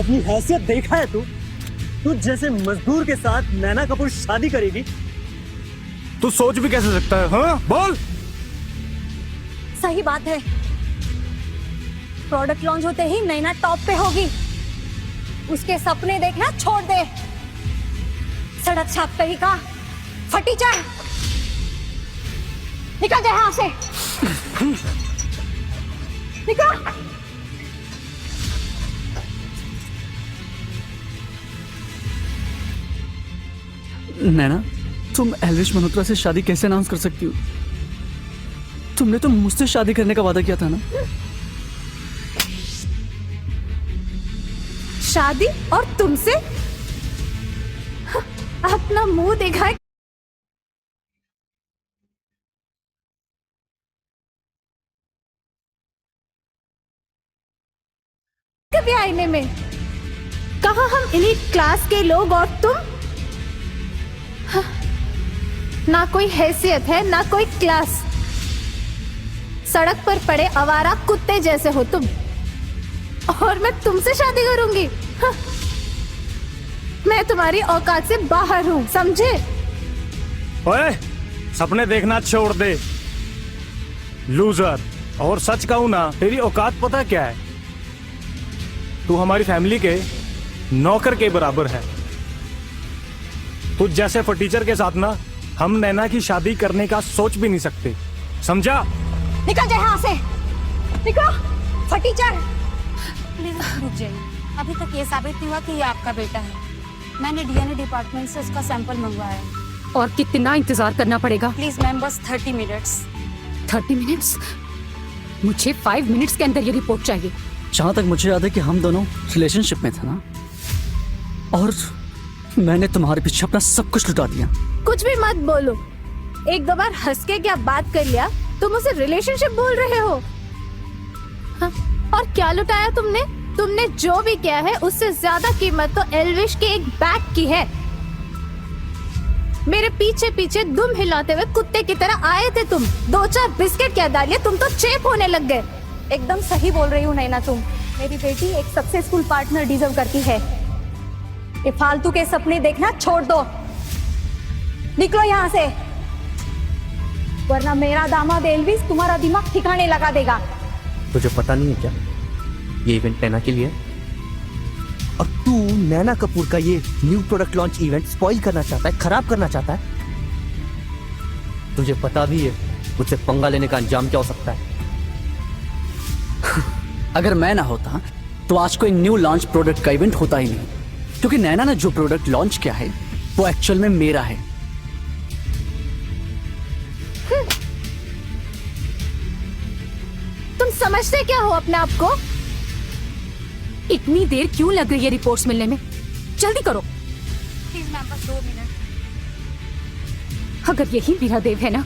अपनी हैसियत देखा है तू जैसे मजदूर के साथ नैना कपूर शादी करेगी? तू सोच भी कैसे सकता है? हाँ बोल। सही बात है, प्रोडक्ट लॉन्च होते ही नैना टॉप पे होगी। उसके सपने देखना छोड़ दे। सड़क छाप पे ही का फटीचर, निकल जा यहाँ से, निकल। नैना, तुम एल्विश मल्होत्रा से शादी कैसे अनाउंस कर सकती हो? तुमने तो मुझसे शादी करने का वादा किया था ना। शादी और तुमसे? अपना मुंह दिखाए। कभी आईने में कहा हम इन्हीं क्लास के लोग और तुम? ना कोई हैसियत है ना कोई क्लास। सड़क पर पड़े आवारा कुत्ते जैसे हो तुम, और मैं तुमसे शादी करूंगी? मैं तुम्हारी औकात से बाहर हूं, समझे? ओए, सपने देखना छोड़ दे लूजर। और सच कहूं ना, तेरी औकात पता क्या है? तू हमारी फैमिली के नौकर के बराबर है। तुझ जैसे फटीचर के साथ ना हम नैना की शादी करने का सोच भी नहीं सकते, समझा? निकल जाए यहाँ से, निकलो फटीचर। प्लीज रुक जाइए, अभी तक ये साबित नहीं हुआ कि ये आपका बेटा है। मैंने डीएनए डिपार्टमेंट से उसका सैंपल मंगवाया है। और कितना इंतजार करना पड़ेगा? प्लीज मैम, बस 30 मिनट्स। 30 मिनट्स? मुझे 5 मिनट्स के अंदर ये रिपोर्ट चाहिए। जहां तक मुझे याद है कि हम दोनों रिलेशनशिप में थे ना, और मैंने तुम्हारे पीछे अपना सब कुछ लुटा दिया। कुछ भी मत बोलो। एक दो बार हंस के क्या बात कर लिया, तुम उसे रिलेशनशिप बोल रहे हो? हाँ? और क्या लुटाया तुमने? तुमने जो भी किया है उससे ज्यादा कीमत तो एल्विश के एक बैग की है। मेरे पीछे पीछे दुम हिलाते हुए कुत्ते की तरह आए थे तुम। 2-4 बिस्किट क्या डालिए, तुम तो चेप होने लग गए। एकदम सही बोल रही हूँ नैना तुम। मेरी बेटी एक सक्सेसफुल पार्टनर डिजर्व करती है। ये फालतू के सपने देखना छोड़ दो, निकलो यहाँ से, वरना मेरा दामाद एल्विस तुम्हारा दिमाग ठिकाने लगा देगा। तुझे पता नहीं है क्या, ये इवेंट नैना के लिए? और तू नैना कपूर का ये new product launch event spoil करना चाहता है, खराब करना चाहता है। तुझे पता भी है मुझसे पंगा लेने का अंजाम क्या हो सकता है? अगर मैं ना होता तो आज कोई न्यू लॉन्च प्रोडक्ट का इवेंट होता ही नहीं, क्योंकि नैना ने जो प्रोडक्ट लॉन्च किया है वो एक्चुअल में मेरा है। तुम समझते क्या हो अपने आप को? इतनी देर क्यों लग रही है रिपोर्ट्स मिलने में? जल्दी करो। प्लीज मैम, बस 2 मिनट। अगर यही मेरा देव है ना,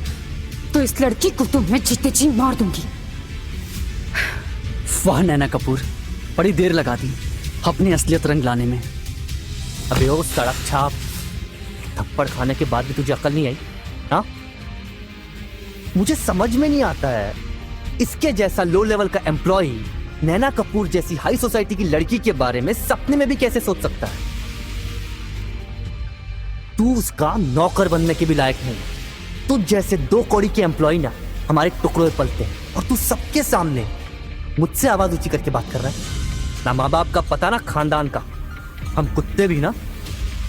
तो इस लड़की को तो मैं जीते जी मार दूंगी। वाह नैना कपूर, बड़ी देर लगा दी अपनी असलियत रंग लाने में। अबे ओ सड़क छाप, थप्पड़ खाने के बाद भी तुझे अकल नहीं आई? हाँ, मुझे समझ में नहीं आता है, इसके जैसा लो लेवल का एम्प्लॉय नैना कपूर जैसी हाई सोसाइटी की लड़की के बारे में सपने में भी कैसे सोच सकता है? तू उसका नौकर बनने के भी लायक नहीं। तू जैसे 2 कौड़ी के एम्प्लॉय ना हमारे टुकड़ों में पलते हैं, और तू सबके सामने मुझसे आवाज ऊंची करके बात कर रहा है। ना माँ बाप का पता ना खानदान का। हम कुत्ते भी ना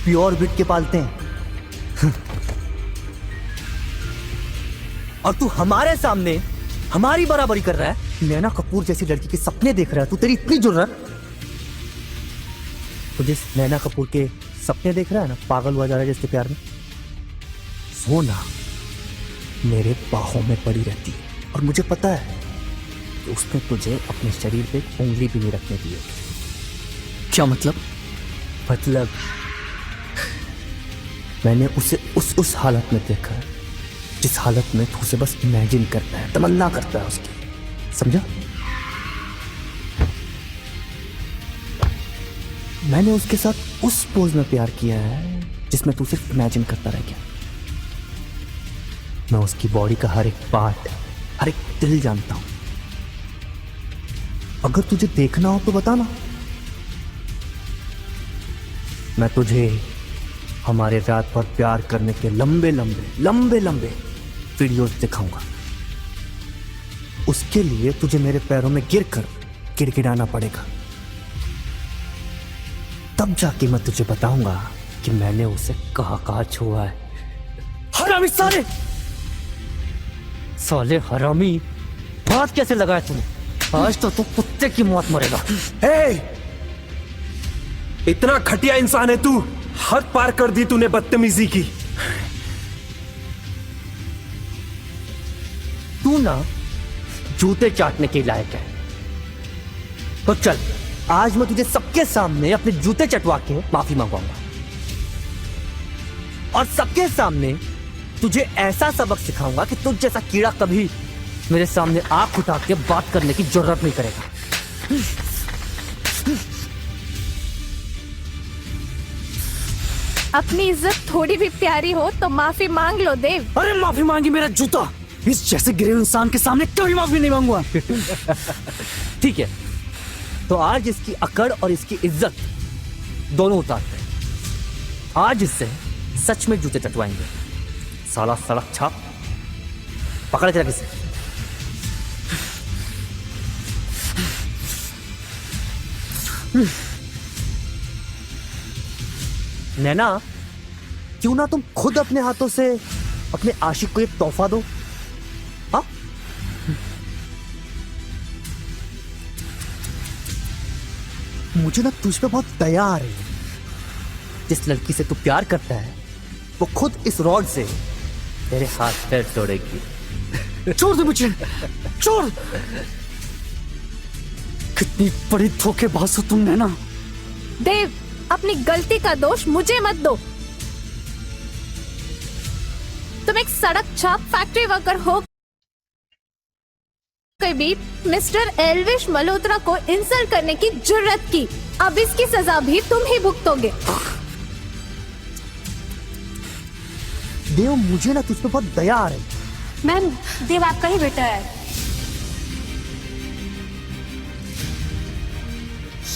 प्योर ब्रीड के पालते हैं। और तू हमारे सामने हमारी बराबरी कर रहा है। नैना कपूर जैसी लड़की के सपने देख रहा है तू। तेरी इतनी जुर्रत? तू जिस नैना कपूर के सपने देख रहा है ना, पागल हुआ जा रहा है जिसके प्यार में, वो ना मेरे बाहों में पड़ी रहती है। और मुझे पता है कि उसने तुझे अपने शरीर पे उंगली भी नहीं रखने दी है। क्या मतलब? मतलब मैंने उसे उस हालत में देखा है जिस हालत में तू उसे बस इमेजिन करता है, तमन्ना करता है उसकी, समझा? मैंने उसके साथ उस पोज में प्यार किया है जिसमें तू सिर्फ इमेजिन करता रह गया। मैं उसकी बॉडी का हर एक पार्ट, हर एक दिल जानता हूं। अगर तुझे देखना हो तो बताना, मैं तुझे हमारे रात भर प्यार करने के लंबे लंबे लंबे लंबे वीडियोस दिखाऊंगा। उसके लिए तुझे मेरे पैरों में गिरकर गिड़गिड़ाना पड़ेगा। तब जाके मैं तुझे बताऊंगा कि मैंने उसे कहाँ छुआ है। हरामी साले साले हरामी, बात कैसे लगाया तूने? आज तो तू कुत्ते की मौत मरेगा। इतना घटिया इंसान है तू, हद पार कर दी तूने बदतमीजी की। तू ना जूते चाटने के लायक है। तो चल, आज मैं तुझे सबके सामने अपने जूते चटवा के माफी मांगवाऊंगा और सबके सामने तुझे ऐसा सबक सिखाऊंगा कि तुझ जैसा कीड़ा कभी मेरे सामने आंख उठा के बात करने की जरूरत नहीं करेगा। अपनी इज्जत थोड़ी भी प्यारी हो तो माफी मांग लो देव। अरे माफी मांगी मेरा जूता, इस जैसे गिरे हुए इंसान के सामने कभी माफी नहीं मांगूंगा। ठीक है, तो आज इसकी अकड़ और इसकी इज्जत दोनों उतारते हैं। आज इससे सच में जूते चटवाएंगे। साला सड़क छाप पकड़ के रख इसे। नैना, क्यों ना तुम खुद अपने हाथों से अपने आशिक को एक तोहफा दो? हाँ, मुझे ना तुझ पे बहुत दया आ रही है। जिस लड़की से तू प्यार करता है वो खुद इस रॉड से तेरे हाथ पैर तोड़ेगी। छोड़ दे मुझे, छोड़। कितनी बड़ी धोखेबाज हो तुम नैना। देव, अपनी गलती का दोष मुझे मत दो। तुम एक सड़क छाप फैक्ट्री वर्कर हो के भी मिस्टर एल्विश मल्होत्रा को इंसल्ट करने की जुर्रत की। अब इसकी सजा भी तुम ही भुगतोगे। देव, मुझे ना तुझ पे बहुत दया आ रही। मैम, देव आपका ही बेटा है।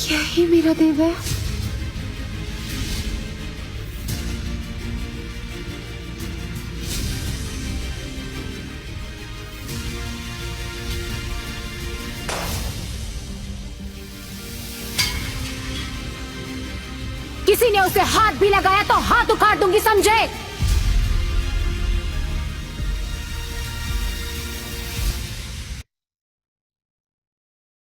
यही मेरा देव है। किसी ने उसे हाथ भी लगाया तो हाथ उखाड़ दूंगी, समझे?